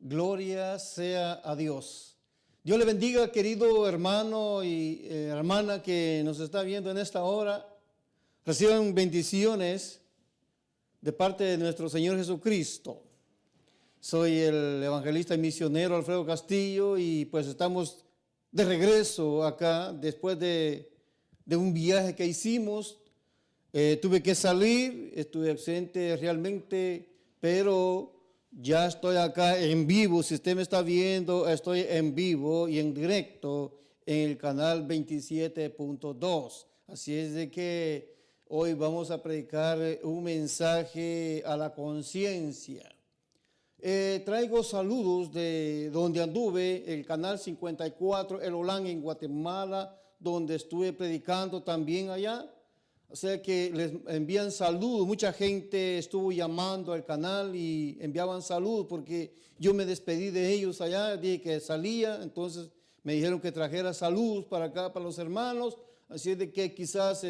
Gloria sea a Dios. Dios le bendiga, querido hermano y hermana que nos está viendo en esta hora. Reciban bendiciones de parte de nuestro Señor Jesucristo. Soy el evangelista y misionero Alfredo Castillo y pues estamos de regreso acá después de un viaje que hicimos. Tuve que salir, estuve ausente realmente, pero ya estoy acá en vivo. Si usted me está viendo, estoy en vivo y en directo en el canal 27.2. Así es de que hoy vamos a predicar un mensaje a la conciencia. Traigo saludos de donde anduve, el canal 54, El Olán en Guatemala, donde estuve predicando también allá. O sea que les envían saludos. Mucha gente estuvo llamando al canal y enviaban saludos porque yo me despedí de ellos allá, dije que salía, entonces me dijeron que trajera saludos para acá, para los hermanos. Así es de que quizás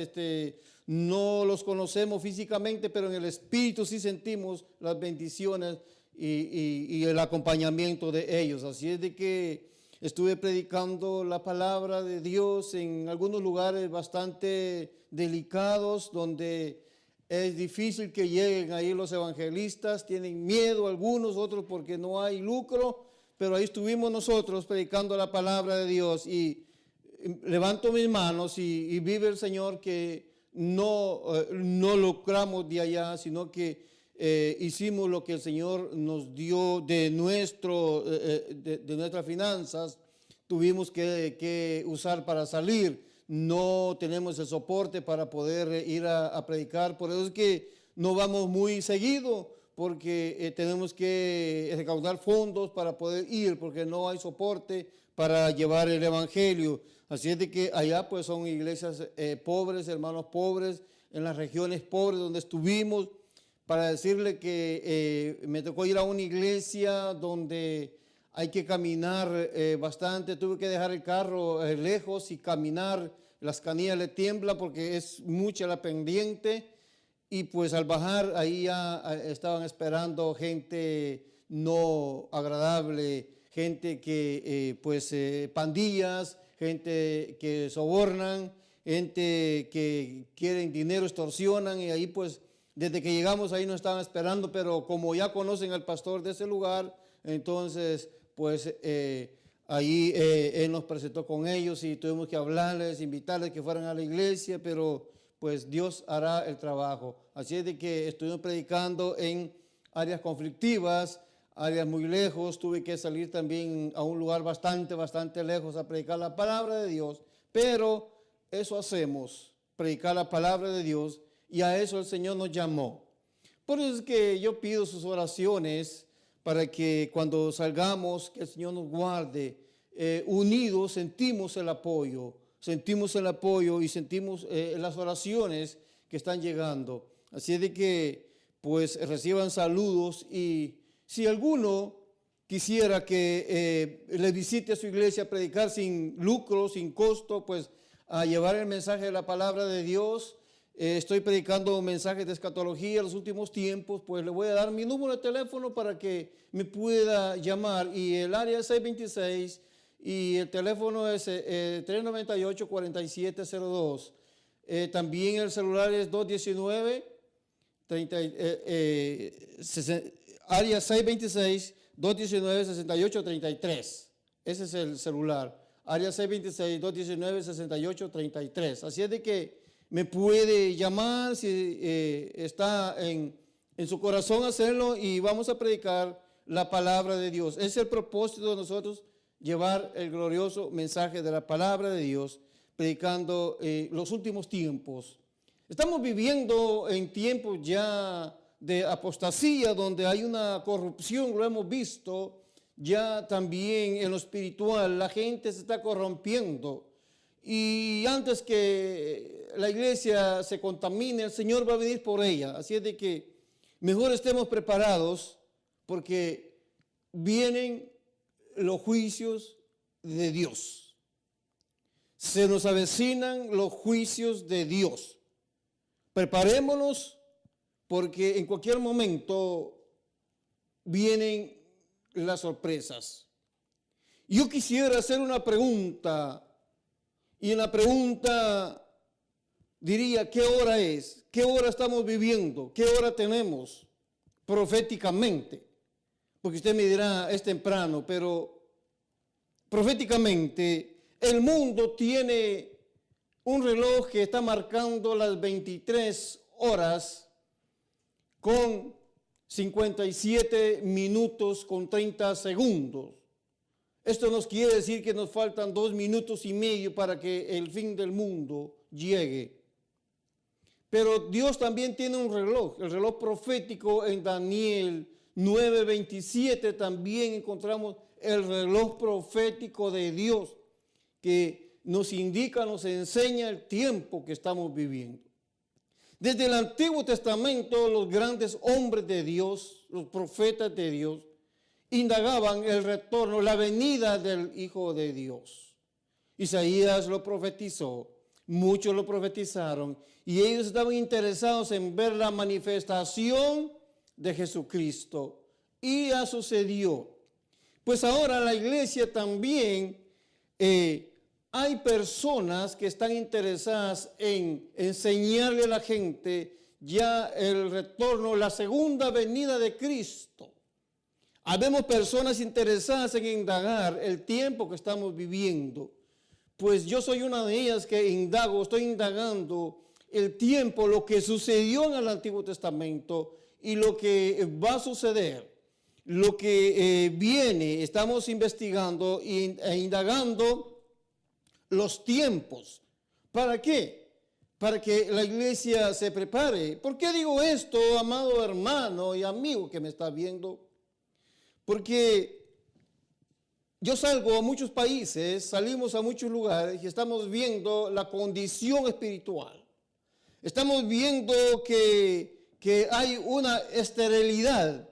no los conocemos físicamente, pero en el espíritu sí sentimos las bendiciones y el acompañamiento de ellos. Así es de que estuve predicando la palabra de Dios en algunos lugares bastante delicados, donde es difícil que lleguen ahí los evangelistas, tienen miedo algunos, otros porque no hay lucro, pero ahí estuvimos nosotros predicando la palabra de Dios y levanto mis manos y vive el Señor que no lucramos de allá, sino que hicimos lo que el Señor nos dio de nuestras finanzas, tuvimos que usar para salir. No tenemos el soporte para poder ir a predicar, por eso es que no vamos muy seguido, porque tenemos que recaudar fondos para poder ir, porque no hay soporte para llevar el evangelio. Así es de que allá pues son iglesias pobres, hermanos pobres, en las regiones pobres donde estuvimos. Para decirle que me tocó ir a una iglesia donde hay que caminar bastante. Tuve que dejar el carro lejos y caminar. Las canillas le tiembla porque es mucha la pendiente. Y pues al bajar ahí ya estaban esperando gente no agradable, gente que pandillas, gente que sobornan, gente que quieren dinero, extorsionan y ahí pues desde que llegamos ahí nos estaban esperando, pero como ya conocen al pastor de ese lugar, entonces pues ahí él nos presentó con ellos y tuvimos que hablarles, invitarles que fueran a la iglesia, pero pues Dios hará el trabajo. Así es de que estuvimos predicando en áreas conflictivas, áreas muy lejos. Tuve que salir también a un lugar bastante lejos a predicar la palabra de Dios, pero eso hacemos, predicar la palabra de Dios. Y a eso el Señor nos llamó. Por eso es que yo pido sus oraciones para que cuando salgamos, que el Señor nos guarde. Unidos sentimos el apoyo y sentimos las oraciones que están llegando. Así es de que pues reciban saludos y si alguno quisiera que le visite a su iglesia a predicar sin lucro, sin costo, pues a llevar el mensaje de la palabra de Dios. Estoy predicando mensajes de escatología en los últimos tiempos, pues le voy a dar mi número de teléfono para que me pueda llamar. Y el área es 626 y el teléfono es 398-4702. También el celular es 219, área 626-219-6833. Ese es el celular. Área 626-219-6833. Así es de que me puede llamar si está en su corazón hacerlo y vamos a predicar la palabra de Dios. Es el propósito de nosotros llevar el glorioso mensaje de la palabra de Dios, predicando los últimos tiempos. Estamos viviendo en tiempos ya de apostasía, donde hay una corrupción, lo hemos visto, ya también en lo espiritual, la gente se está corrompiendo. Y antes que la iglesia se contamine, el Señor va a venir por ella. Así es de que mejor estemos preparados porque vienen los juicios de Dios. Se nos avecinan los juicios de Dios. Preparémonos porque en cualquier momento vienen las sorpresas. Yo quisiera hacer una pregunta, y en la pregunta diría, ¿qué hora es? ¿Qué hora estamos viviendo? ¿Qué hora tenemos proféticamente? Porque usted me dirá, es temprano, pero proféticamente el mundo tiene un reloj que está marcando las 23 horas con 57 minutos con 30 segundos. Esto nos quiere decir que nos faltan 2 minutos y medio para que el fin del mundo llegue. Pero Dios también tiene un reloj, el reloj profético en Daniel 9:27 también encontramos el reloj profético de Dios que nos indica, nos enseña el tiempo que estamos viviendo. Desde el Antiguo Testamento, los grandes hombres de Dios, los profetas de Dios, indagaban el retorno, la venida del Hijo de Dios. Isaías lo profetizó, muchos lo profetizaron, y ellos estaban interesados en ver la manifestación de Jesucristo. Y ya sucedió. Pues ahora la iglesia también, hay personas que están interesadas en enseñarle a la gente ya el retorno, la segunda venida de Cristo. Habemos personas interesadas en indagar el tiempo que estamos viviendo. Pues yo soy una de ellas que estoy indagando el tiempo, lo que sucedió en el Antiguo Testamento y lo que va a suceder, lo que viene. Estamos investigando e indagando los tiempos. ¿Para qué? Para que la iglesia se prepare. ¿Por qué digo esto, amado hermano y amigo que me está viendo? Porque yo salgo a muchos países, salimos a muchos lugares y estamos viendo la condición espiritual. Estamos viendo que hay una esterilidad.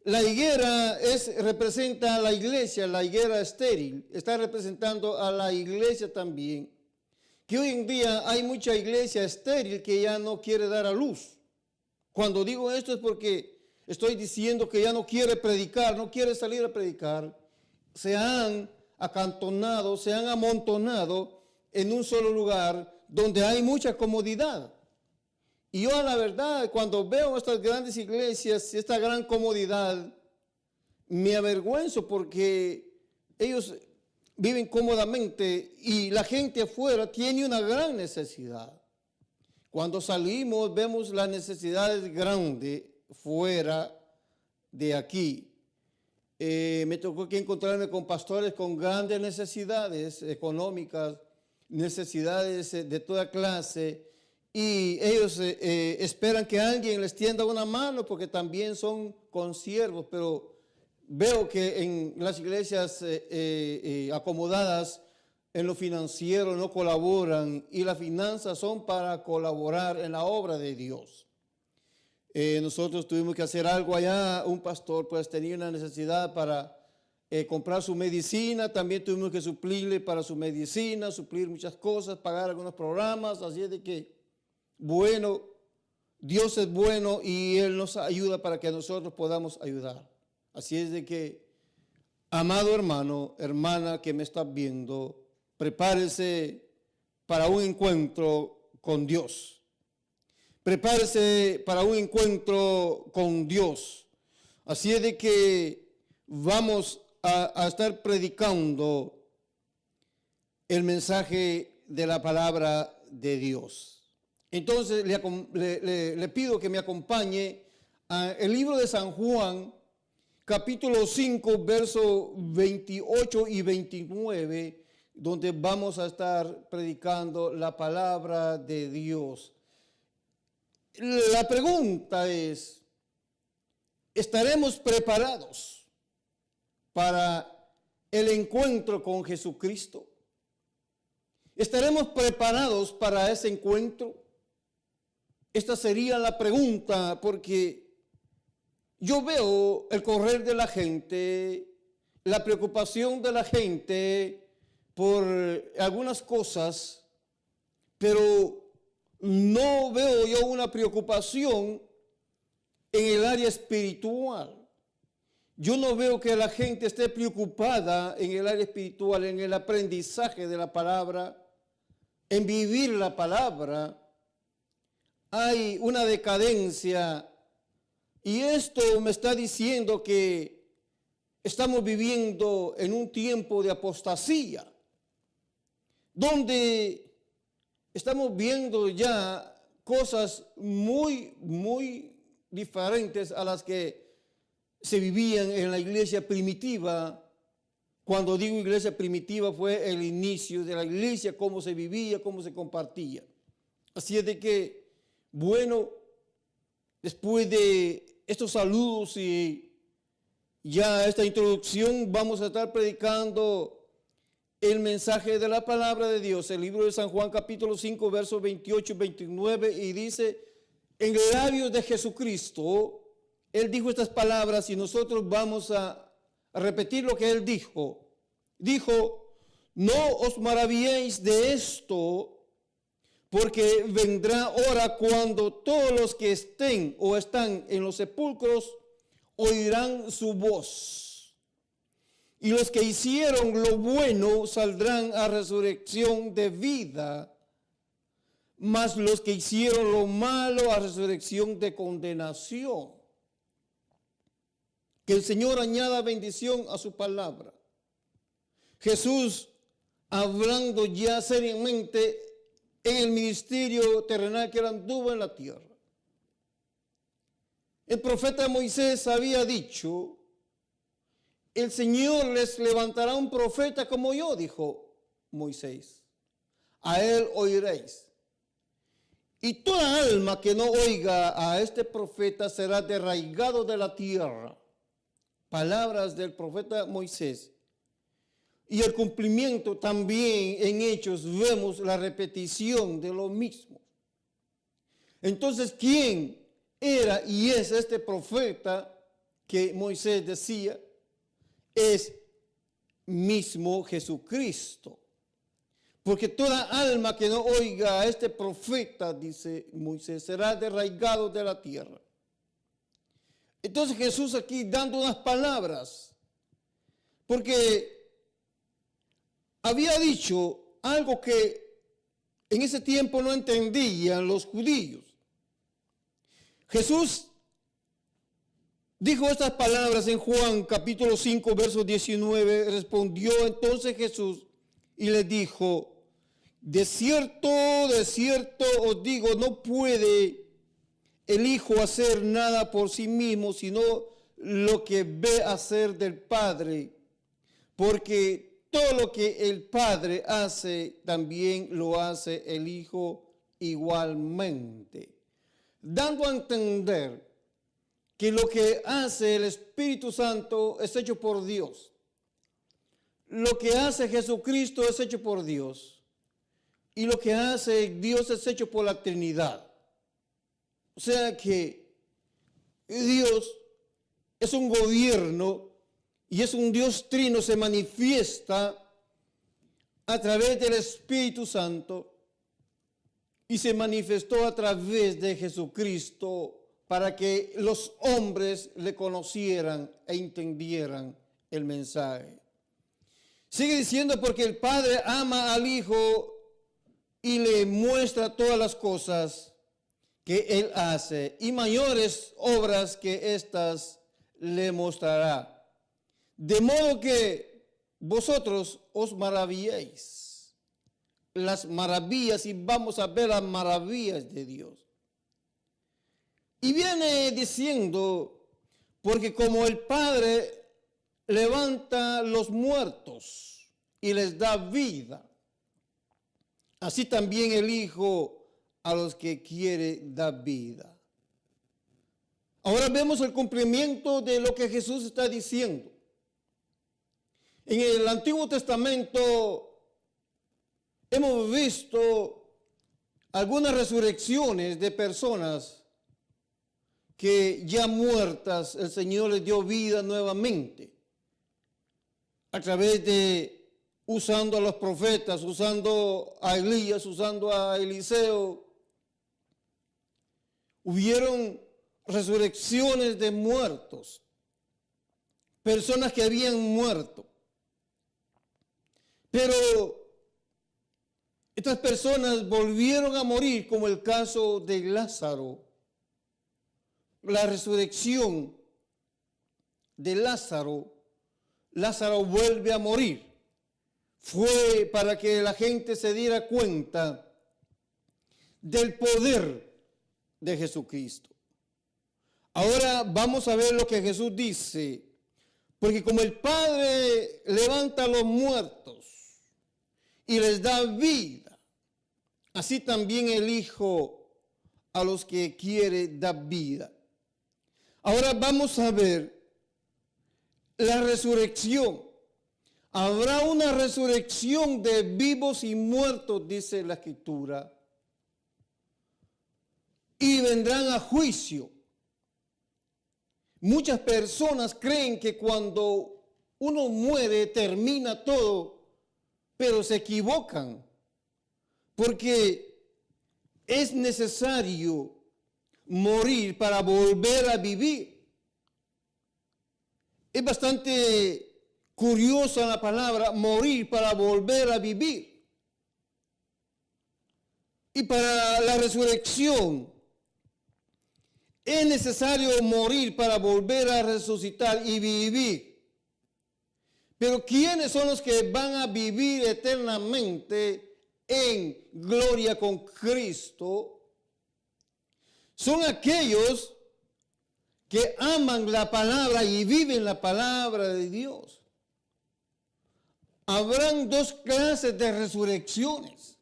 La higuera representa a la iglesia, la higuera estéril, está representando a la iglesia también. Que hoy en día hay mucha iglesia estéril que ya no quiere dar a luz. Cuando digo esto es porque estoy diciendo que ya no quiere predicar, no quiere salir a predicar. Se han acantonado, se han amontonado en un solo lugar donde hay mucha comodidad. Y yo, la verdad, cuando veo estas grandes iglesias, esta gran comodidad, me avergüenzo porque ellos viven cómodamente y la gente afuera tiene una gran necesidad. Cuando salimos vemos las necesidades grandes fuera de aquí. Me tocó que encontrarme con pastores con grandes necesidades económicas, necesidades de toda clase, y ellos esperan que alguien les tienda una mano porque también son consiervos, pero veo que en las iglesias acomodadas en lo financiero no colaboran y las finanzas son para colaborar en la obra de Dios. Nosotros tuvimos que hacer algo allá, un pastor pues tenía una necesidad para comprar su medicina, también tuvimos que suplirle para su medicina, suplir muchas cosas, pagar algunos programas, así es de que, bueno, Dios es bueno y Él nos ayuda para que nosotros podamos ayudar. Así es de que, amado hermano, hermana que me estás viendo, prepárese para un encuentro con Dios. Prepárese para un encuentro con Dios. Así es de que vamos a estar predicando el mensaje de la palabra de Dios. Entonces le pido que me acompañe al libro de San Juan, capítulo 5, versos 28 y 29, donde vamos a estar predicando la palabra de Dios. La pregunta es, ¿estaremos preparados para el encuentro con Jesucristo? ¿Estaremos preparados para ese encuentro? Esta sería la pregunta, porque yo veo el correr de la gente, la preocupación de la gente por algunas cosas, pero no veo yo una preocupación en el área espiritual. yo no veo que la gente esté preocupada en el área espiritual, en el aprendizaje de la palabra, en vivir la palabra. Hay una decadencia y esto me está diciendo que estamos viviendo en un tiempo de apostasía, donde estamos viendo ya cosas muy diferentes a las que se vivían en la iglesia primitiva. Cuando digo iglesia primitiva, fue el inicio de la iglesia, cómo se vivía, cómo se compartía. Así es de que, bueno, después de estos saludos y ya esta introducción, vamos a estar predicando el mensaje de la palabra de Dios, el libro de San Juan capítulo 5, versos 28 y 29, y dice, en labios de Jesucristo, Él dijo estas palabras y nosotros vamos a repetir lo que Él dijo. Dijo, no os maravilléis de esto, porque vendrá hora cuando todos los que estén o están en los sepulcros oirán su voz. Y los que hicieron lo bueno saldrán a resurrección de vida, mas los que hicieron lo malo a resurrección de condenación. Que el Señor añada bendición a su palabra. Jesús, hablando ya seriamente en el ministerio terrenal que él anduvo en la tierra. El profeta Moisés había dicho, el Señor les levantará un profeta como yo, dijo Moisés. A él oiréis. Y toda alma que no oiga a este profeta será derraigado de la tierra. Palabras del profeta Moisés. Y el cumplimiento también en Hechos vemos la repetición de lo mismo. Entonces, ¿quién era y es este profeta que Moisés decía? Es mismo Jesucristo. Porque toda alma que no oiga a este profeta, dice Moisés, será derraigado de la tierra. Entonces Jesús aquí dando unas palabras, porque había dicho algo que en ese tiempo no entendían los judíos. Jesús dijo estas palabras en Juan capítulo 5, verso 19. Respondió entonces Jesús y les dijo, de cierto os digo, no puede el Hijo hacer nada por sí mismo, sino lo que ve hacer del Padre, porque todo lo que el Padre hace, también lo hace el Hijo igualmente. Dando a entender que lo que hace el Espíritu Santo es hecho por Dios. Lo que hace Jesucristo es hecho por Dios. Y lo que hace Dios es hecho por la Trinidad. O sea que Dios es un gobierno y es un Dios trino, se manifiesta a través del Espíritu Santo y se manifestó a través de Jesucristo para que los hombres le conocieran e entendieran el mensaje. Sigue diciendo, porque el Padre ama al Hijo y le muestra todas las cosas que Él hace, y mayores obras que éstas le mostrará. De modo que vosotros os maravilléis. Las maravillas, y vamos a ver las maravillas de Dios. Y viene diciendo, porque como el Padre levanta los muertos y les da vida, así también el Hijo a los que quiere dar vida. Ahora vemos el cumplimiento de lo que Jesús está diciendo. En el Antiguo Testamento hemos visto algunas resurrecciones de personas que ya muertas el Señor les dio vida nuevamente a través de usando a los profetas, usando a Elías, usando a Eliseo. Hubieron resurrecciones de muertos personas que habían muerto. Pero estas personas volvieron a morir, como el caso de Lázaro. La resurrección de Lázaro, Lázaro vuelve a morir. Fue para que la gente se diera cuenta del poder de Jesucristo. Ahora vamos a ver lo que Jesús dice, porque como el Padre levanta a los muertos y les da vida, así también el Hijo a los que quiere da vida. Ahora vamos a ver la resurrección. Habrá una resurrección de vivos y muertos, dice la Escritura, y vendrán a juicio. Muchas personas creen que cuando uno muere termina todo, pero se equivocan, porque es necesario morir para volver a vivir. Es bastante curiosa la palabra morir para volver a vivir. Y para la resurrección es necesario morir para volver a resucitar y vivir. Pero ¿quiénes son los que van a vivir eternamente en gloria con Cristo? Son aquellos que aman la palabra y viven la palabra de Dios. Habrán dos clases de resurrecciones.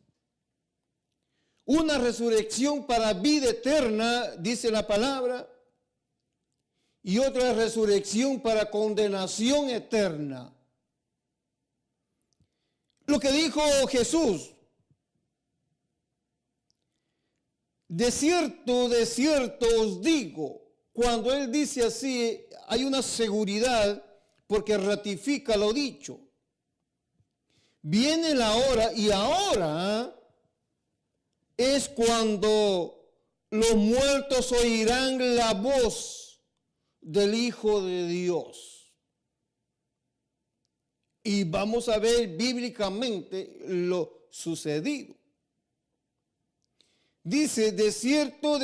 Una resurrección para vida eterna, dice la palabra, y otra resurrección para condenación eterna. Lo que dijo Jesús: de cierto os digo. Cuando Él dice así, hay una seguridad porque ratifica lo dicho. Viene la hora, y ahora es cuando los muertos oirán la voz del Hijo de Dios. Y vamos a ver bíblicamente lo sucedido. Dice, de cierto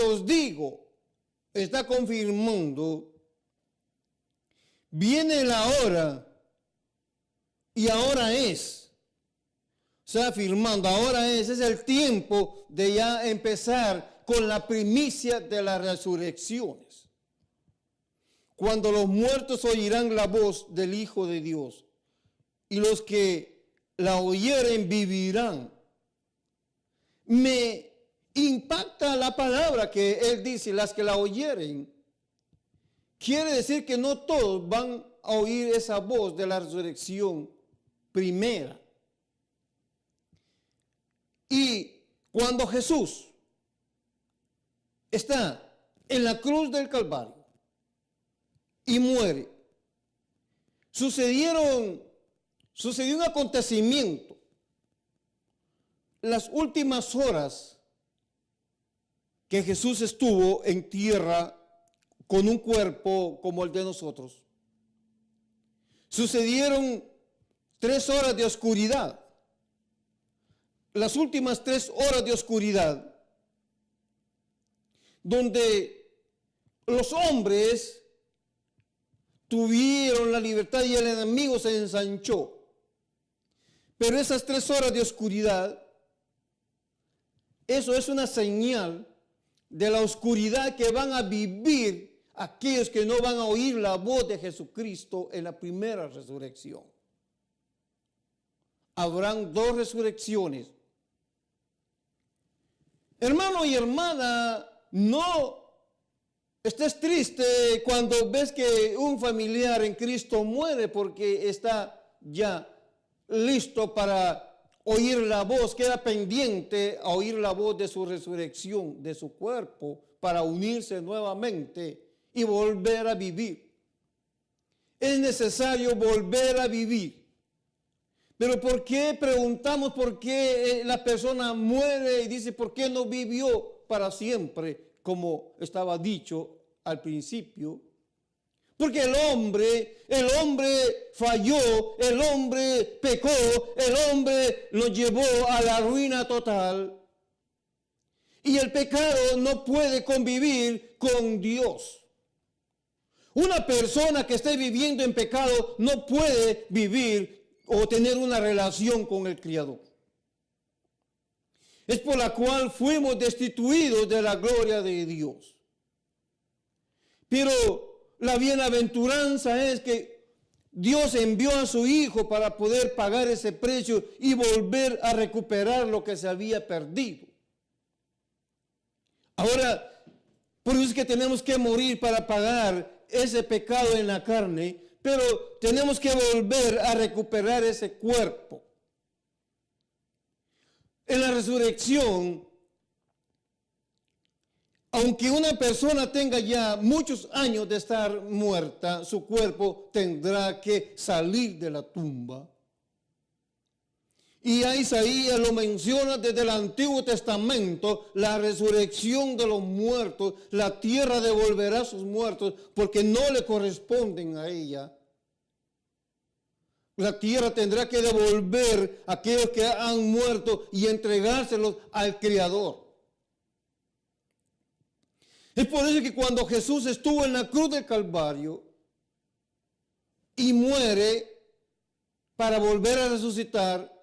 os digo, está confirmando, viene la hora, y ahora es. O sea, afirmando, ahora es el tiempo de ya empezar con la primicia de las resurrecciones. Cuando los muertos oirán la voz del Hijo de Dios, y los que la oyeren vivirán. Me impacta la palabra que Él dice, las que la oyeren. Quiere decir que no todos van a oír esa voz de la resurrección primera. Y cuando Jesús está en la cruz del Calvario y muere, sucedió un acontecimiento. Las últimas horas que Jesús estuvo en tierra con un cuerpo como el de nosotros, sucedieron 3 horas de oscuridad. Las últimas 3 horas de oscuridad, donde los hombres tuvieron la libertad y el enemigo se ensanchó. Pero esas 3 horas de oscuridad, eso es una señal de la oscuridad que van a vivir aquellos que no van a oír la voz de Jesucristo en la primera resurrección. Habrán 2 resurrecciones. Hermano y hermana, no estés triste cuando ves que un familiar en Cristo muere, porque está ya listo para oír la voz, queda pendiente a oír la voz de su resurrección, de su cuerpo, para unirse nuevamente y volver a vivir. Es necesario volver a vivir. Pero ¿por qué preguntamos por qué la persona muere y dice por qué no vivió para siempre, como estaba dicho al principio? Porque el hombre falló, el hombre pecó, el hombre lo llevó a la ruina total. Y el pecado no puede convivir con Dios. Una persona que esté viviendo en pecado no puede vivir o tener una relación con el Creador. Es por la cual fuimos destituidos de la gloria de Dios. Pero la bienaventuranza es que Dios envió a su Hijo para poder pagar ese precio y volver a recuperar lo que se había perdido. Ahora, por eso es que tenemos que morir para pagar ese pecado en la carne, pero tenemos que volver a recuperar ese cuerpo. En la resurrección, aunque una persona tenga ya muchos años de estar muerta, su cuerpo tendrá que salir de la tumba. Y a Isaías lo menciona desde el Antiguo Testamento, la resurrección de los muertos, la tierra devolverá a sus muertos porque no le corresponden a ella. La tierra tendrá que devolver a aquellos que han muerto y entregárselos al Creador. Es por eso que cuando Jesús estuvo en la cruz del Calvario y muere para volver a resucitar,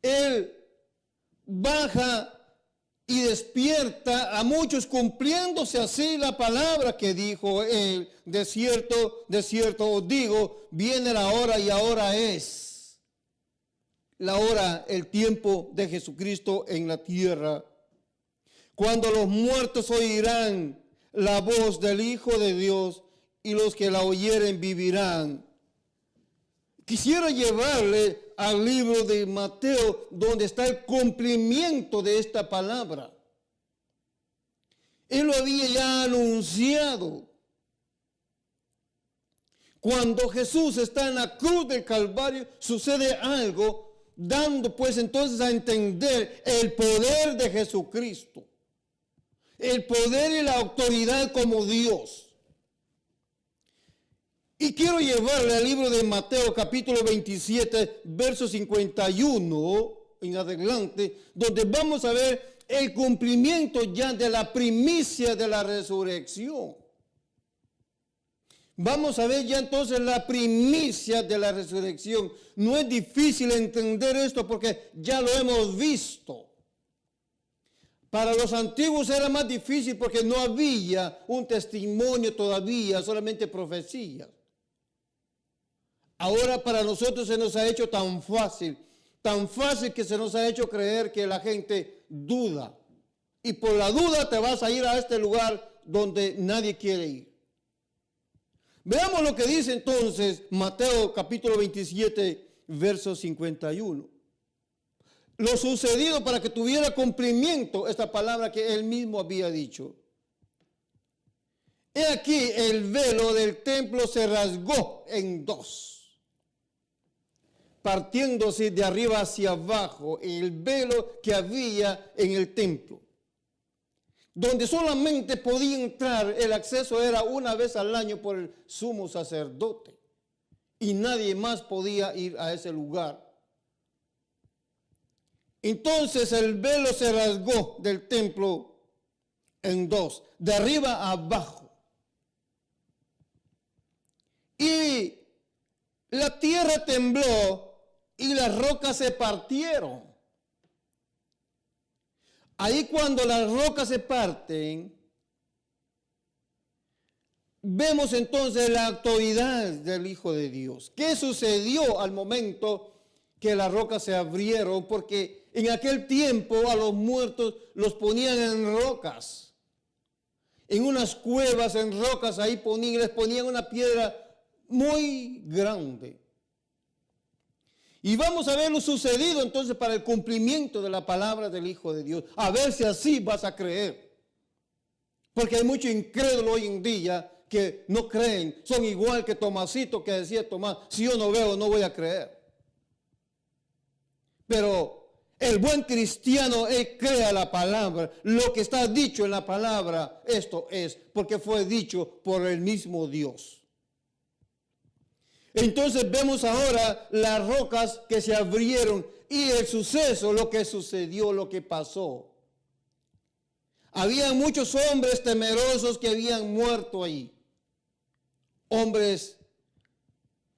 Él baja y despierta a muchos, cumpliéndose así la palabra que dijo Él: de cierto os digo, viene la hora y ahora es la hora, el tiempo de Jesucristo en la tierra, cuando los muertos oirán la voz del Hijo de Dios y los que la oyeren vivirán. Quisiera llevarle al libro de Mateo, donde está el cumplimiento de esta palabra. Él lo había ya anunciado. Cuando Jesús está en la cruz del Calvario, sucede algo, dando pues entonces a entender el poder de Jesucristo, el poder y la autoridad como Dios. Y quiero llevarle al libro de Mateo capítulo 27, verso 51 en adelante, donde vamos a ver el cumplimiento ya de la primicia de la resurrección. Vamos a ver ya entonces la primicia de la resurrección. No es difícil entender esto porque ya lo hemos visto. Para los antiguos era más difícil porque no había un testimonio todavía, solamente profecías. Ahora para nosotros se nos ha hecho tan fácil que se nos ha hecho creer que la gente duda. Y por la duda te vas a ir a este lugar donde nadie quiere ir. Veamos lo que dice entonces Mateo capítulo 27, verso 51. Lo sucedido para que tuviera cumplimiento esta palabra que él mismo había dicho. He aquí el velo del templo se rasgó en dos, partiéndose de arriba hacia abajo, el velo que había en el templo, donde solamente podía entrar, el acceso era una vez al año por el sumo sacerdote, y nadie más podía ir a ese lugar. Entonces el velo se rasgó del templo en dos, de arriba a abajo, y la tierra tembló y las rocas se partieron. Ahí cuando las rocas se parten, vemos entonces la autoridad del Hijo de Dios. ¿Qué sucedió al momento que las rocas se abrieron? Porque en aquel tiempo a los muertos los ponían en rocas, en unas cuevas, en rocas, ahí les ponían una piedra muy grande. Y vamos a ver lo sucedido entonces para el cumplimiento de la palabra del Hijo de Dios. A ver si así vas a creer. Porque hay mucho incrédulo hoy en día que no creen. Son igual que Tomasito, que decía Tomás: si yo no veo, no voy a creer. Pero El buen cristiano crea la palabra. Lo que está dicho en la palabra, esto es, porque fue dicho por el mismo Dios. Entonces vemos ahora las rocas que se abrieron y el suceso, lo que sucedió, lo que pasó. Había muchos hombres temerosos que habían muerto ahí. Hombres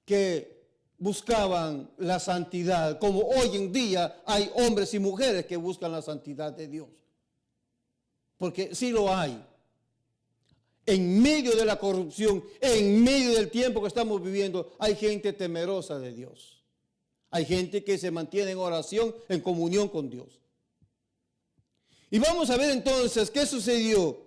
que buscaban la santidad, como hoy en día hay hombres y mujeres que buscan la santidad de Dios. Porque sí lo hay. En medio de la corrupción, en medio del tiempo que estamos viviendo, hay gente temerosa de Dios. Hay gente que se mantiene en oración, en comunión con Dios. Y vamos a ver entonces qué sucedió.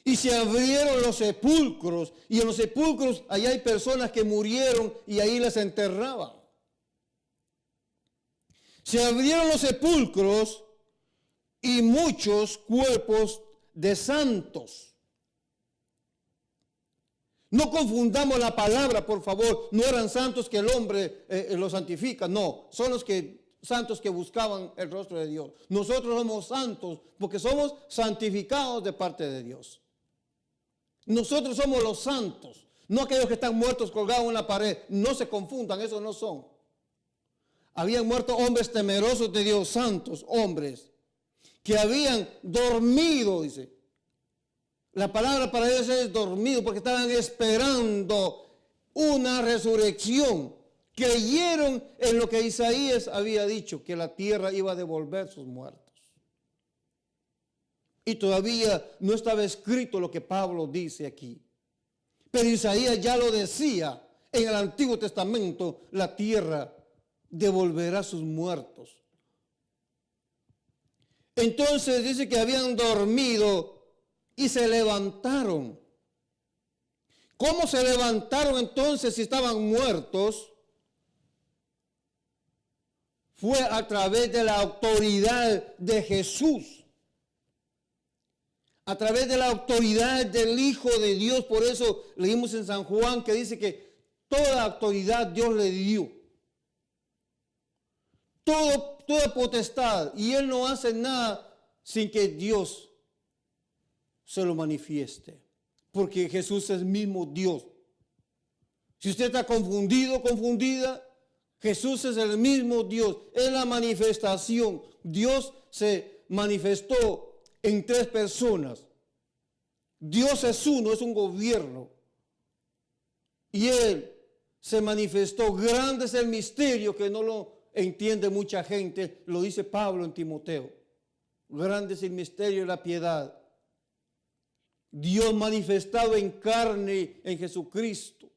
Y se abrieron los sepulcros, y en los sepulcros allá hay personas que murieron y ahí las enterraban. Se abrieron los sepulcros y muchos cuerpos de santos. No confundamos la palabra, por favor. No eran santos que el hombre los santifica, no. Son los santos que buscaban el rostro de Dios. Nosotros somos santos porque somos santificados de parte de Dios. Nosotros somos los santos, no aquellos que están muertos colgados en la pared. No se confundan, esos no son. Habían muerto hombres temerosos de Dios, santos hombres, que habían dormido, dice. La palabra para ellos es dormido, porque estaban esperando una resurrección. Creyeron en lo que Isaías había dicho, que la tierra iba a devolver sus muertos. Y todavía no estaba escrito lo que Pablo dice aquí. Pero Isaías ya lo decía en el Antiguo Testamento, la tierra devolverá sus muertos. Entonces dice que habían dormido y se levantaron. ¿Cómo se levantaron entonces si estaban muertos? Fue a través de la autoridad de Jesús. A través de la autoridad del Hijo de Dios. Por eso leímos en San Juan que dice que toda autoridad Dios le dio. Toda potestad. Y Él no hace nada sin que Dios se lo manifieste. Porque Jesús es el mismo Dios. Si usted está confundido, confundida, Jesús es el mismo Dios. Es la manifestación. Dios se manifestó en tres personas. Dios es uno, es un gobierno. Y Él se manifestó. Grande es el misterio que no lo entiende mucha gente. Lo dice Pablo en Timoteo. Grande es el misterio de la piedad. Dios manifestado en carne en Jesucristo.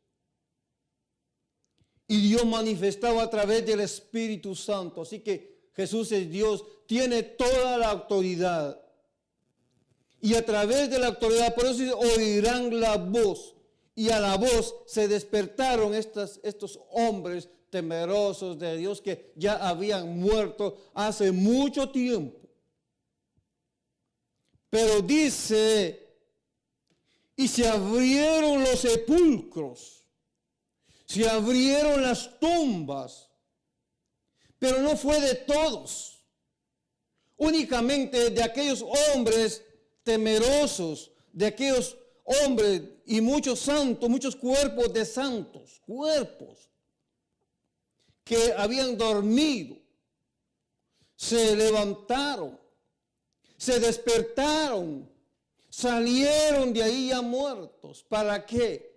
Y Dios manifestado a través del Espíritu Santo. Así que Jesús es Dios, tiene toda la autoridad. Y a través de la autoridad, por eso oirán la voz. Y a la voz se despertaron estos hombres temerosos de Dios que ya habían muerto hace mucho tiempo. Pero dice, y se abrieron los sepulcros, se abrieron las tumbas, pero no fue de todos, únicamente de aquellos hombres temerosos, de aquellos hombres y muchos santos, muchos cuerpos de santos, cuerpos que habían dormido, se levantaron, se despertaron, salieron de ahí ya muertos. ¿Para qué?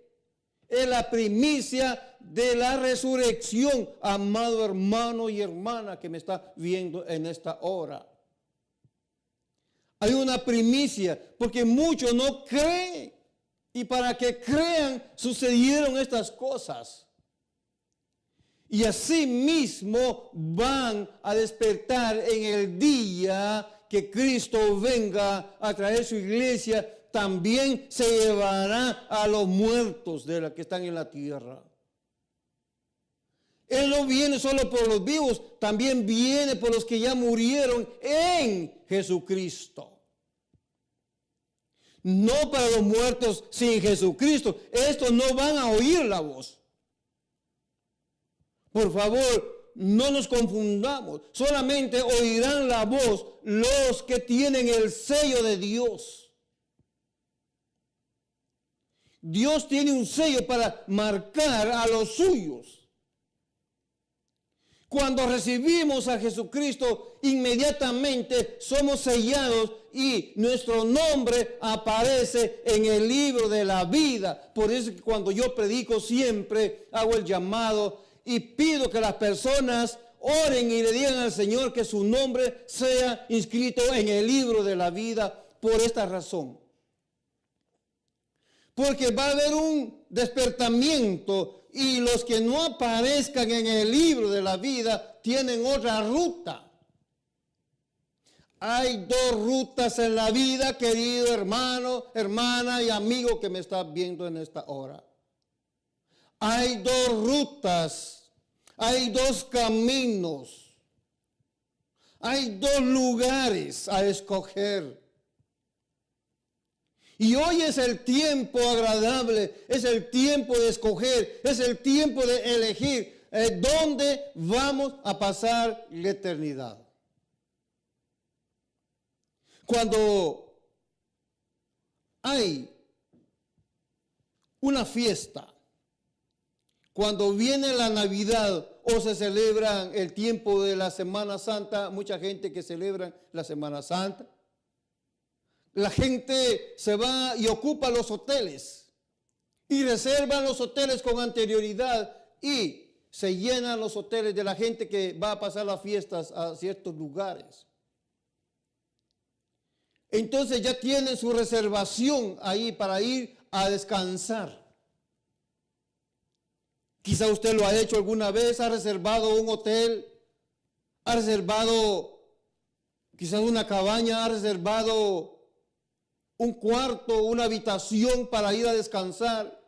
Es la primicia de la resurrección, amado hermano y hermana que me está viendo en esta hora. Hay una primicia, porque muchos no creen. Y para que crean, sucedieron estas cosas. Y así mismo van a despertar en el día que Cristo venga a traer su iglesia. También se llevará a los muertos de los que están en la tierra. Él no viene solo por los vivos, también viene por los que ya murieron en Jesucristo. No para los muertos sin Jesucristo. Estos no van a oír la voz. Por favor, no nos confundamos. Solamente oirán la voz los que tienen el sello de Dios. Dios tiene un sello para marcar a los suyos. Cuando recibimos a Jesucristo, inmediatamente somos sellados y nuestro nombre aparece en el libro de la vida. Por eso que cuando yo predico siempre hago el llamado y pido que las personas oren y le digan al Señor que su nombre sea inscrito en el libro de la vida por esta razón. Porque va a haber un despertamiento y los que no aparezcan en el libro de la vida tienen otra ruta. Hay dos rutas en la vida, querido hermano, hermana y amigo que me estás viendo en esta hora. Hay dos rutas, hay dos caminos, hay dos lugares a escoger. Y hoy es el tiempo agradable, es el tiempo de escoger, es el tiempo de elegir dónde vamos a pasar la eternidad. Cuando hay una fiesta, cuando viene la Navidad o se celebra el tiempo de la Semana Santa, mucha gente que celebra la Semana Santa, la gente se va y ocupa los hoteles y reservan los hoteles con anterioridad y se llenan los hoteles de la gente que va a pasar las fiestas a ciertos lugares. Entonces ya tienen su reservación ahí para ir a descansar. Quizá usted lo ha hecho alguna vez, ha reservado un hotel, ha reservado quizás una cabaña, ha reservado un cuarto, una habitación para ir a descansar.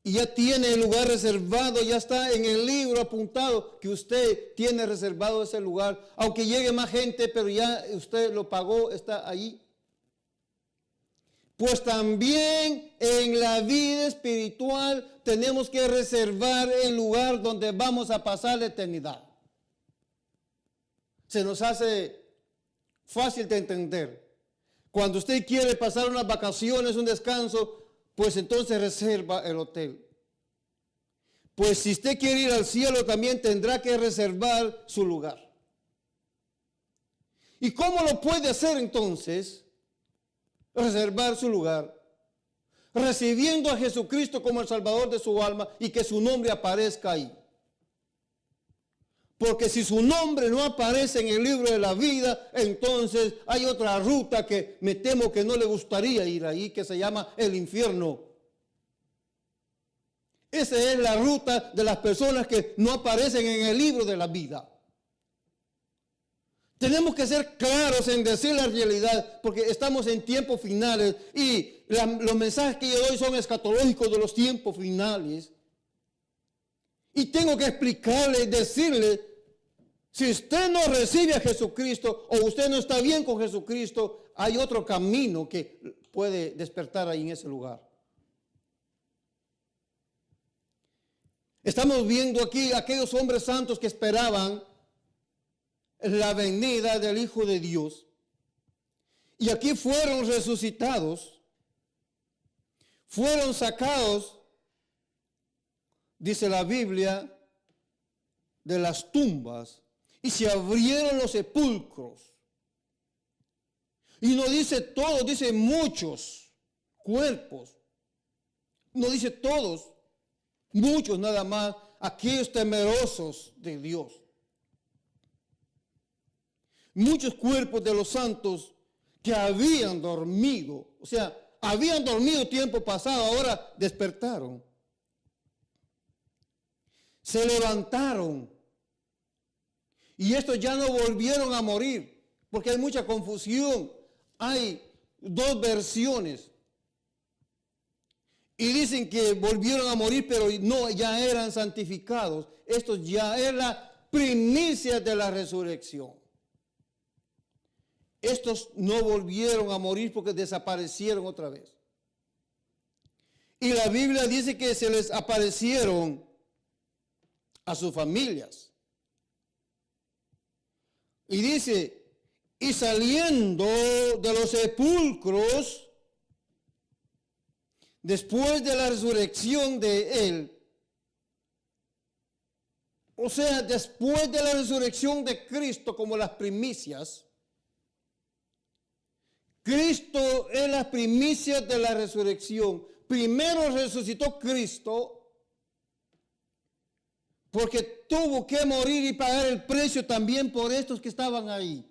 Y ya tiene el lugar reservado, ya está en el libro apuntado que usted tiene reservado ese lugar. Aunque llegue más gente, pero ya usted lo pagó, está ahí. Pues también en la vida espiritual tenemos que reservar el lugar donde vamos a pasar la eternidad. Se nos hace fácil de entender. Cuando usted quiere pasar unas vacaciones, un descanso, pues entonces reserva el hotel. Pues si usted quiere ir al cielo, también tendrá que reservar su lugar. ¿Y cómo lo puede hacer entonces? Reservar su lugar. Recibiendo a Jesucristo como el Salvador de su alma y que su nombre aparezca ahí. Porque si su nombre no aparece en el libro de la vida, entonces hay otra ruta que me temo que no le gustaría ir ahí, que se llama el infierno. Esa es la ruta de las personas que no aparecen en el libro de la vida. Tenemos que ser claros en decir la realidad, porque estamos en tiempos finales y los mensajes que yo doy son escatológicos de los tiempos finales. Y tengo que explicarle, decirle, si usted no recibe a Jesucristo o usted no está bien con Jesucristo, hay otro camino que puede despertar ahí en ese lugar. Estamos viendo aquí aquellos hombres santos que esperaban la venida del Hijo de Dios. Y aquí fueron resucitados, fueron sacados, dice la Biblia, de las tumbas y se abrieron los sepulcros. Y no dice todos, dice muchos cuerpos. No dice todos, muchos nada más, aquellos temerosos de Dios. Muchos cuerpos de los santos que habían dormido, o sea, habían dormido tiempo pasado, ahora despertaron. Se levantaron. Y estos ya no volvieron a morir, porque hay mucha confusión. Hay dos versiones. Y dicen que volvieron a morir, pero no, ya eran santificados. Esto ya es la primicia de la resurrección. Estos no volvieron a morir porque desaparecieron otra vez. Y la Biblia dice que se les aparecieron a sus familias. Y dice, y saliendo de los sepulcros, después de la resurrección de él, o sea, después de la resurrección de Cristo como las primicias, Cristo es las primicias de la resurrección. Primero resucitó Cristo porque tuvo que morir y pagar el precio también por estos que estaban ahí.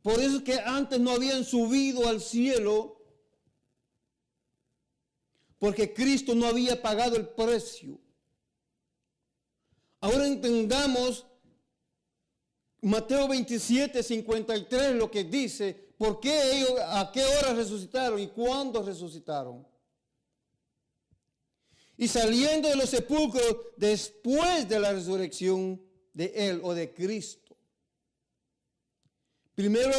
Por eso es que antes no habían subido al cielo, porque Cristo no había pagado el precio. Ahora entendamos Mateo 27, 53, lo que dice, ¿por qué ellos, a qué hora resucitaron y cuándo resucitaron? Y saliendo de los sepulcros después de la resurrección de él o de Cristo. Primero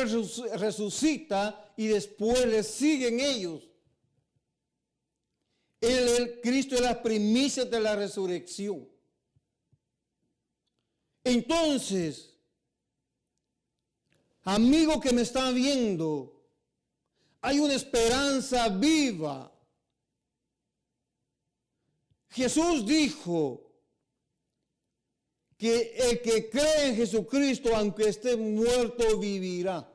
resucita y después le siguen ellos. Cristo es la primicia de la resurrección. Entonces, amigo que me está viendo, hay una esperanza viva. Jesús dijo que el que cree en Jesucristo, aunque esté muerto, vivirá.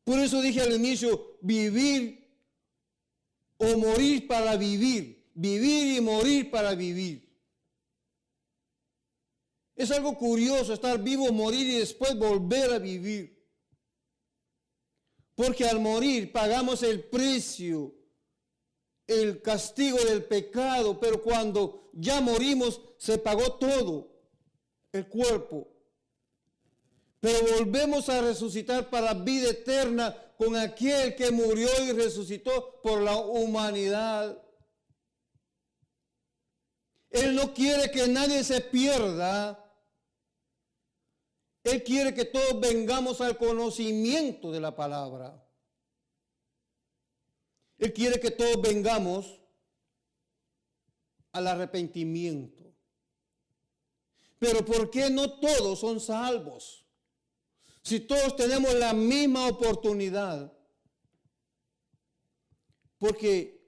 Por eso dije al inicio, vivir o morir para vivir. Vivir y morir para vivir. Es algo curioso estar vivo, morir y después volver a vivir. Porque al morir pagamos el precio, el castigo del pecado, pero cuando ya morimos se pagó todo, el cuerpo. Pero volvemos a resucitar para vida eterna con aquel que murió y resucitó por la humanidad. Él no quiere que nadie se pierda. Él quiere que todos vengamos al conocimiento de la palabra. Él quiere que todos vengamos al arrepentimiento. Pero ¿por qué no todos son salvos? Si todos tenemos la misma oportunidad. Porque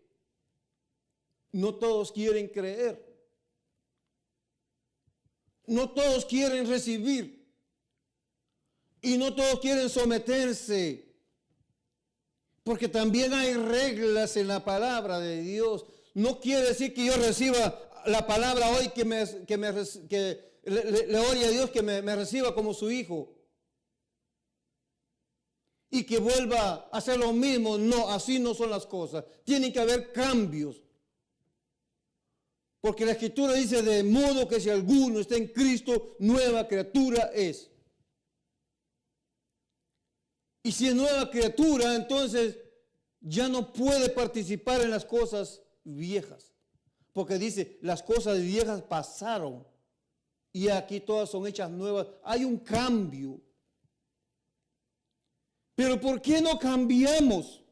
no todos quieren creer. No todos quieren recibir. Y no todos quieren someterse, porque también hay reglas en la palabra de Dios. No quiere decir que yo reciba la palabra hoy, que le ore a Dios que me reciba como su hijo. Y que vuelva a hacer lo mismo. No, así no son las cosas. Tienen que haber cambios. Porque la Escritura dice, de modo que si alguno está en Cristo, nueva criatura es. Y si es nueva criatura, entonces ya no puede participar en las cosas viejas. Porque dice, las cosas viejas pasaron y aquí todas son hechas nuevas. Hay un cambio. Pero ¿por qué no cambiamos?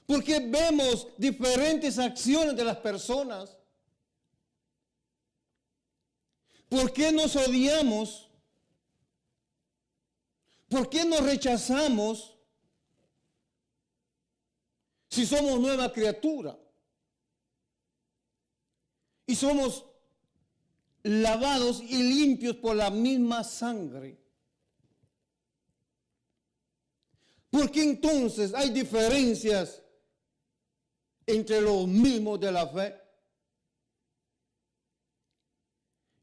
Porque vemos diferentes acciones de las personas. ¿Por qué nos odiamos? ¿Por qué nos rechazamos si somos nueva criatura? Y somos lavados y limpios por la misma sangre. ¿Por qué entonces hay diferencias entre los mismos de la fe?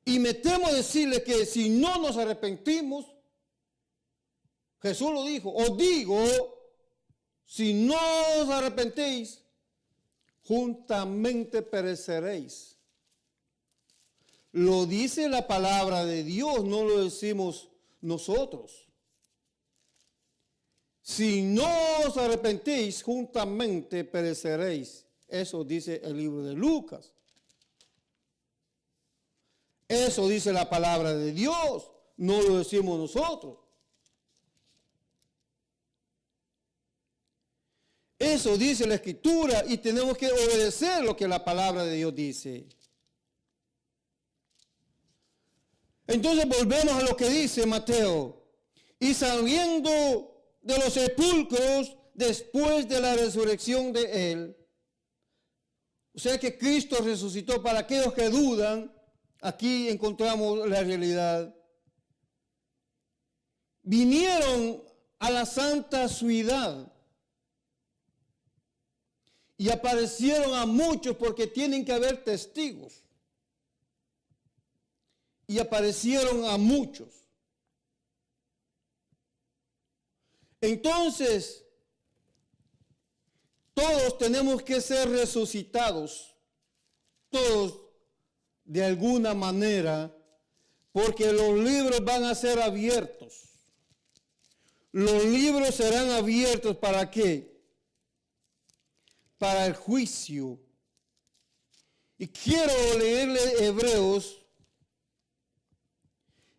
Y me temo decirle que si no nos arrepentimos, Jesús lo dijo, os digo, si no os arrepentéis, juntamente pereceréis. Lo dice la palabra de Dios, no lo decimos nosotros. Si no os arrepentéis, juntamente pereceréis. Eso dice el libro de Lucas. Eso dice la palabra de Dios, no lo decimos nosotros. Eso dice la Escritura y tenemos que obedecer lo que la palabra de Dios dice. Entonces volvemos a lo que dice Mateo. Y saliendo de los sepulcros después de la resurrección de él. O sea que Cristo resucitó. Para aquellos que dudan, aquí encontramos la realidad. Vinieron a la santa ciudad y aparecieron a muchos porque tienen que haber testigos. Y aparecieron a muchos. Entonces, todos tenemos que ser resucitados, todos de alguna manera, porque los libros van a ser abiertos. Los libros serán abiertos ¿para qué? Para el juicio. Y quiero leerle Hebreos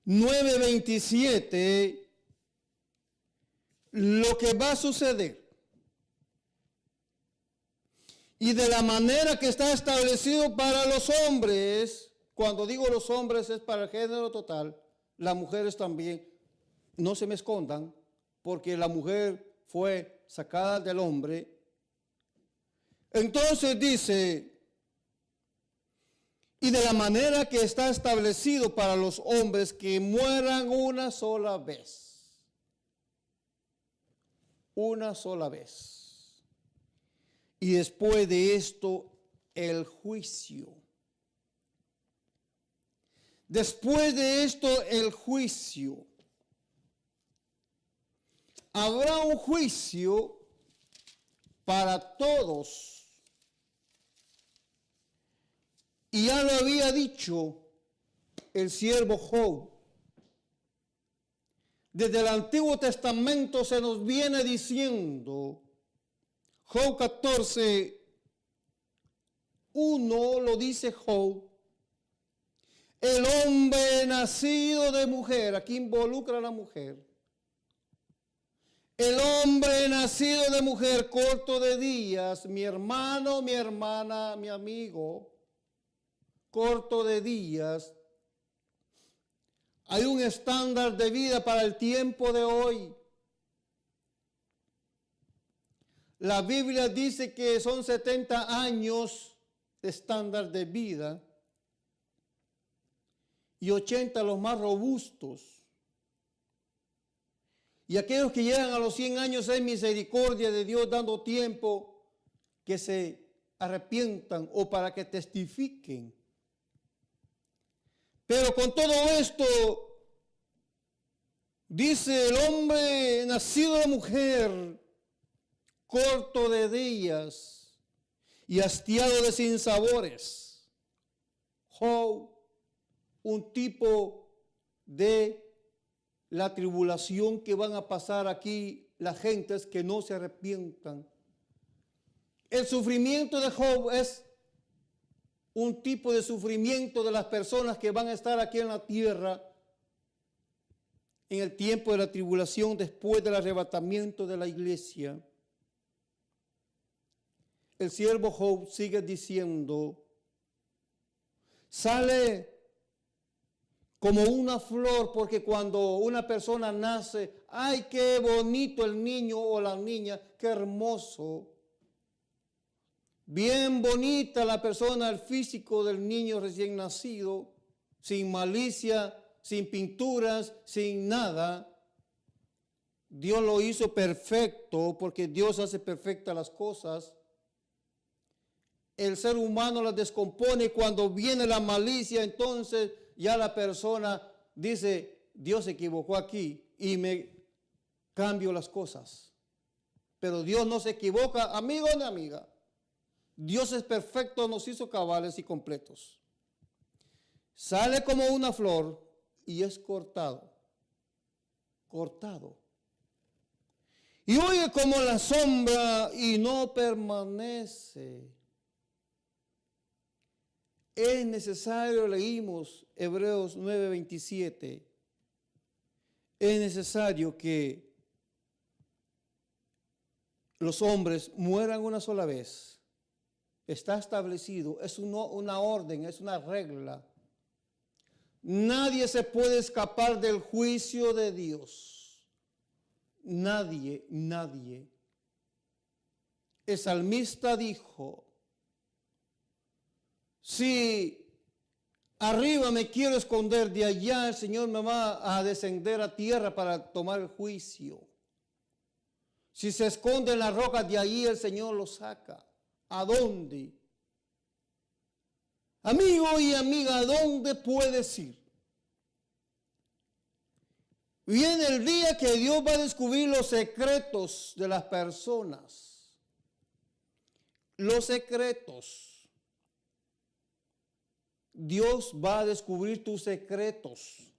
9:27, lo que va a suceder. Y de la manera que está establecido para los hombres, cuando digo los hombres es para el género total, las mujeres también, no se me escondan, porque la mujer fue sacada del hombre. Entonces dice, y de la manera que está establecido para los hombres que mueran una sola vez. Una sola vez. Y después de esto, el juicio. Después de esto, el juicio. Habrá un juicio para todos. Y ya lo había dicho el siervo Job. Desde el Antiguo Testamento se nos viene diciendo, Job 14:1 lo dice Job, el hombre nacido de mujer, aquí involucra a la mujer, el hombre nacido de mujer, corto de días, mi hermano, mi hermana, mi amigo, corto de días. Hay un estándar de vida para el tiempo de hoy. La Biblia dice que son 70 años de estándar de vida y 80 los más robustos. Y aquellos que llegan a los 100 años es misericordia de Dios dando tiempo que se arrepientan o para que testifiquen. Pero con todo esto, dice el hombre nacido de mujer, corto de días y hastiado de sinsabores. Job, un tipo de la tribulación que van a pasar aquí las gentes que no se arrepientan. El sufrimiento de Job es un tipo de sufrimiento de las personas que van a estar aquí en la tierra en el tiempo de la tribulación después del arrebatamiento de la iglesia. El siervo Job sigue diciendo, sale como una flor, porque cuando una persona nace, ¡ay, qué bonito el niño o la niña! ¡Qué hermoso! Bien bonita la persona, el físico del niño recién nacido, sin malicia, sin pinturas, sin nada. Dios lo hizo perfecto, porque Dios hace perfectas las cosas. El ser humano las descompone. Cuando viene la malicia, entonces ya la persona dice, Dios se equivocó aquí y me cambio las cosas. Pero Dios no se equivoca, amigo ni amiga. Dios es perfecto, nos hizo cabales y completos. Sale como una flor y es cortado. Cortado. Y huye como la sombra y no permanece. Es necesario, leímos Hebreos 9:27, es necesario que los hombres mueran una sola vez. Está establecido, es una orden, es una regla. Nadie se puede escapar del juicio de Dios. Nadie, nadie. El salmista dijo, si arriba me quiero esconder, de allá el Señor me va a descender a tierra para tomar el juicio. Si se esconde en la roca, de ahí el Señor lo saca. ¿A dónde? Amigo y amiga, ¿a dónde puedes ir? Viene el día que Dios va a descubrir los secretos de las personas. Los secretos. Dios va a descubrir tus secretos.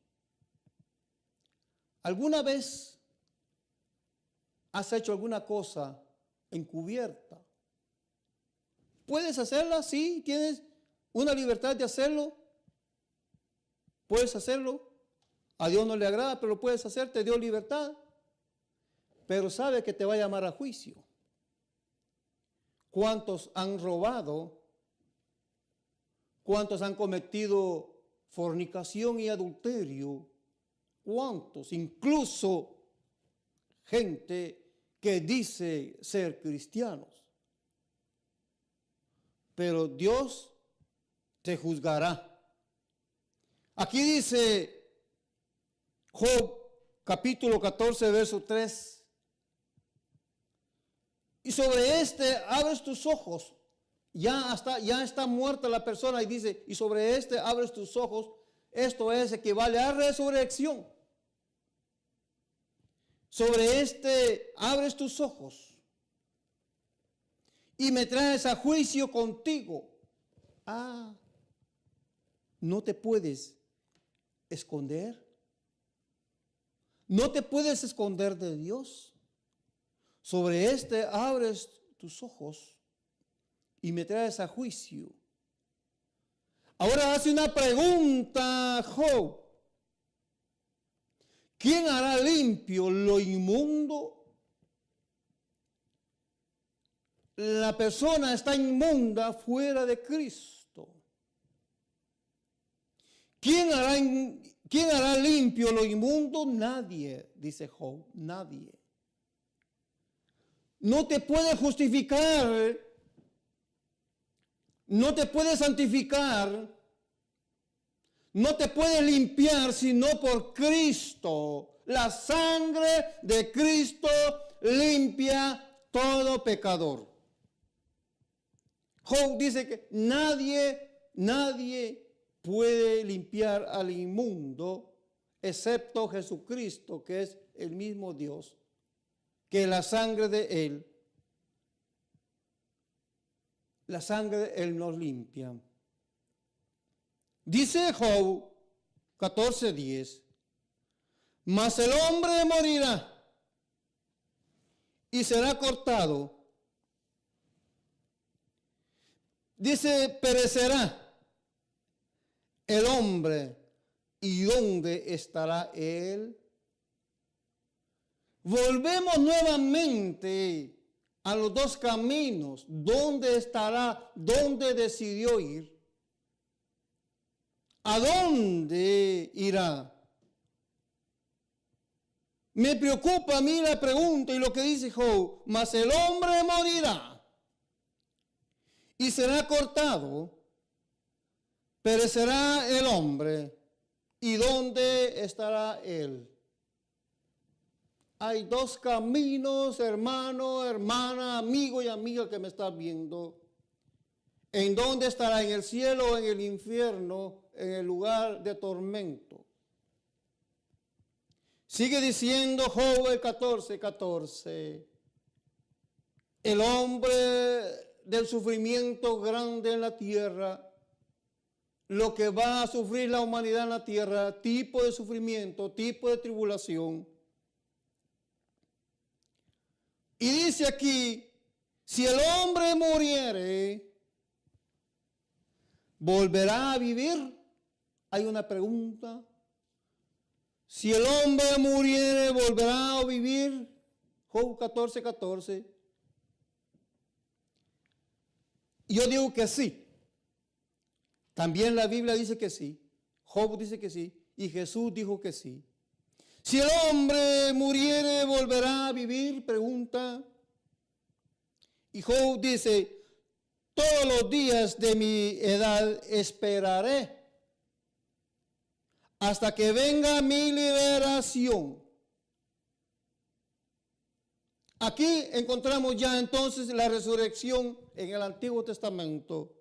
¿Alguna vez has hecho alguna cosa encubierta? ¿Puedes hacerla? Sí, tienes una libertad de hacerlo. Puedes hacerlo. A Dios no le agrada, pero lo puedes hacer, te dio libertad. Pero sabe que te va a llamar a juicio. ¿Cuántos han robado? ¿Cuántos han cometido fornicación y adulterio? ¿Cuántos? Incluso gente que dice ser cristianos. Pero Dios te juzgará. Aquí dice Job capítulo 14, verso 3. Y sobre este abres tus ojos. Ya está muerta la persona y dice, y sobre este abres tus ojos. Esto equivale a resurrección. Sobre este abres tus ojos y me traes a juicio contigo. No te puedes esconder. No te puedes esconder de Dios. Sobre este abres tus ojos y me traes a juicio. Ahora hace una pregunta Job. ¿Quién hará limpio lo inmundo? La persona está inmunda fuera de Cristo. ¿Quién hará limpio lo inmundo? Nadie, dice Job, nadie. No te puede justificar, no te puede santificar, no te puede limpiar sino por Cristo. La sangre de Cristo limpia todo pecador. Job dice que nadie puede limpiar al inmundo excepto Jesucristo, que es el mismo Dios, que la sangre de Él nos limpia. Dice Job 14:10, mas el hombre morirá y será cortado. Dice, perecerá el hombre, ¿y dónde estará él? Volvemos nuevamente a los dos caminos. ¿Dónde estará? ¿Dónde decidió ir? ¿A dónde irá? Me preocupa a mí la pregunta y lo que dice Job, mas el hombre morirá y será cortado, perecerá el hombre, ¿y dónde estará él? Hay dos caminos, hermano, hermana, amigo y amiga que me estás viendo. ¿En dónde estará? ¿En el cielo o en el infierno? En el lugar de tormento. Sigue diciendo Job 14:14. El hombre del sufrimiento grande en la tierra, lo que va a sufrir la humanidad en la tierra, tipo de sufrimiento, tipo de tribulación. Y dice aquí, si el hombre muriere, ¿volverá a vivir? Hay una pregunta. Si el hombre muriere, ¿volverá a vivir? Job 14:14. Yo digo que sí. También la Biblia dice que sí. Job dice que sí. Y Jesús dijo que sí. Si el hombre muriere, ¿volverá a vivir? Pregunta. Y Job dice, todos los días de mi edad esperaré hasta que venga mi liberación. Aquí encontramos ya entonces la resurrección en el Antiguo Testamento.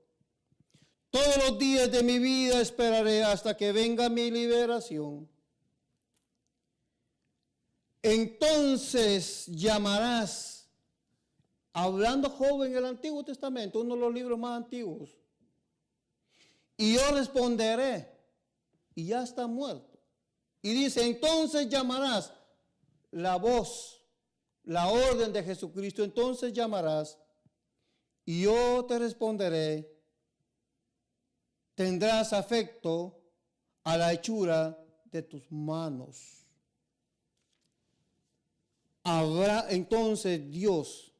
Todos los días de mi vida esperaré hasta que venga mi liberación. Entonces llamarás, hablando Job en el Antiguo Testamento, uno de los libros más antiguos, y yo responderé, y ya está muerto. Y dice, entonces llamarás la voz, la orden de Jesucristo, entonces llamarás, y yo te responderé, tendrás afecto a la hechura de tus manos. Habrá entonces Dios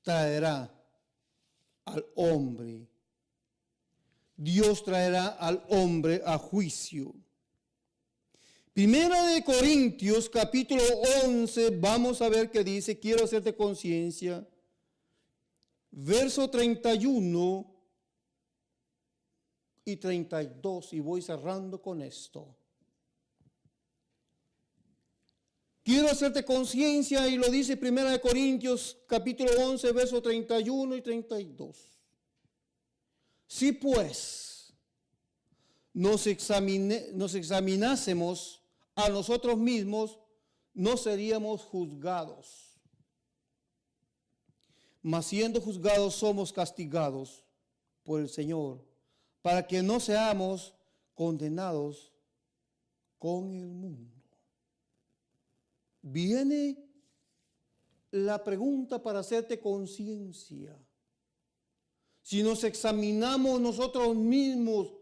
traerá al hombre. Dios traerá al hombre a juicio. Primera de Corintios, capítulo 11, vamos a ver qué dice, quiero hacerte conciencia. Verso 31 y 32, y voy cerrando con esto. Quiero hacerte conciencia, y lo dice Primera de Corintios, capítulo 11, verso 31 y 32. Si pues nos examinásemos a nosotros mismos, no seríamos juzgados. Mas siendo juzgados somos castigados por el Señor, para que no seamos condenados con el mundo. Viene la pregunta para hacerte conciencia. Si nos examinamos nosotros mismos,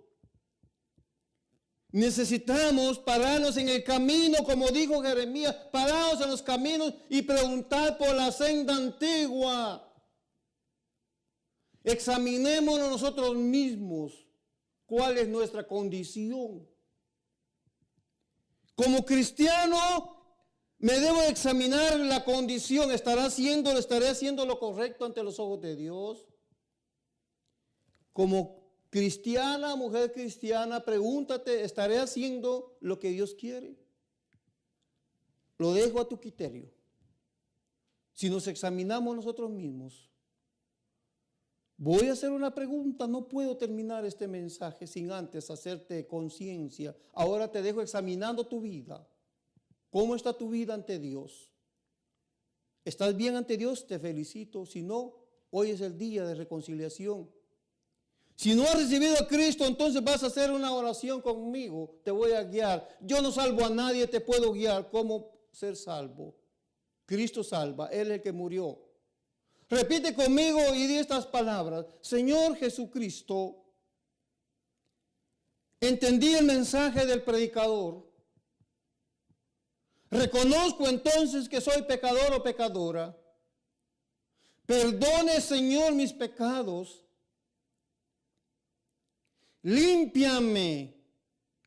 necesitamos pararnos en el camino, como dijo Jeremías, pararnos en los caminos y preguntar por la senda antigua. Examinémonos nosotros mismos cuál es nuestra condición. Como cristiano, me debo examinar la condición. ¿Estaré haciendo lo correcto ante los ojos de Dios? Como cristiana, mujer cristiana, pregúntate, ¿estaré haciendo lo que Dios quiere? Lo dejo a tu criterio. Si nos examinamos nosotros mismos, voy a hacer una pregunta, no puedo terminar este mensaje sin antes hacerte conciencia. Ahora te dejo examinando tu vida. ¿Cómo está tu vida ante Dios? ¿Estás bien ante Dios? Te felicito. Si no, hoy es el día de reconciliación. Si no has recibido a Cristo, entonces vas a hacer una oración conmigo. Te voy a guiar. Yo no salvo a nadie, te puedo guiar. ¿Cómo ser salvo? Cristo salva, Él es el que murió. Repite conmigo y di estas palabras. Señor Jesucristo, entendí el mensaje del predicador. Reconozco entonces que soy pecador o pecadora. Perdone, Señor, mis pecados. Límpiame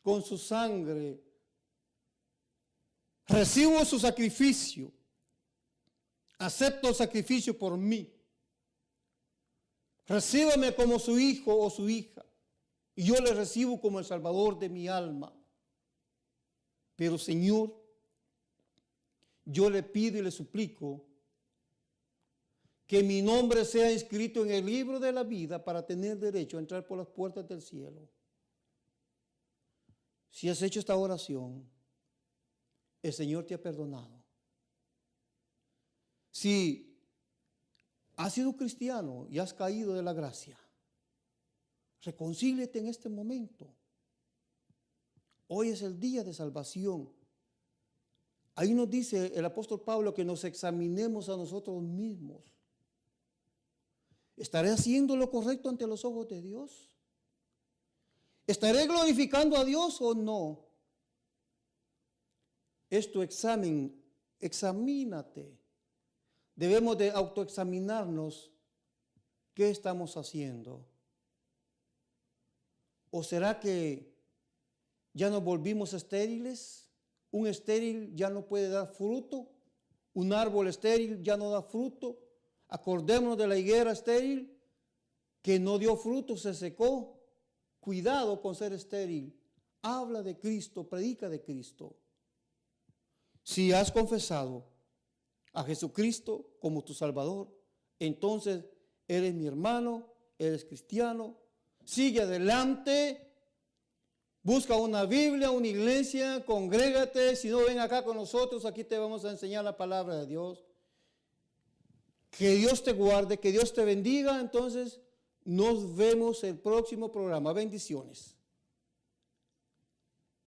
con su sangre. Recibo su sacrificio. Acepto el sacrificio por mí. Recíbame como su hijo o su hija. Y yo le recibo como el Salvador de mi alma. Pero, Señor, yo le pido y le suplico que mi nombre sea inscrito en el libro de la vida para tener derecho a entrar por las puertas del cielo. Si has hecho esta oración, el Señor te ha perdonado. Si has sido cristiano y has caído de la gracia, reconcíliate en este momento. Hoy es el día de salvación. Ahí nos dice el apóstol Pablo que nos examinemos a nosotros mismos. ¿Estaré haciendo lo correcto ante los ojos de Dios? ¿Estaré glorificando a Dios o no? Es tu examen. Examínate. debemos de autoexaminarnos qué estamos haciendo. ¿O será que ya nos volvimos estériles? Un estéril ya no puede dar fruto. Un árbol estéril ya no da fruto. Acordémonos de la higuera estéril que no dio fruto, se secó. Cuidado con ser estéril. Habla de Cristo, predica de Cristo. Si has confesado a Jesucristo como tu Salvador, entonces eres mi hermano, eres cristiano. Sigue adelante. Busca una Biblia, una iglesia, congrégate. Si no, ven acá con nosotros, aquí te vamos a enseñar la palabra de Dios. Que Dios te guarde, que Dios te bendiga. Entonces, nos vemos el próximo programa. Bendiciones.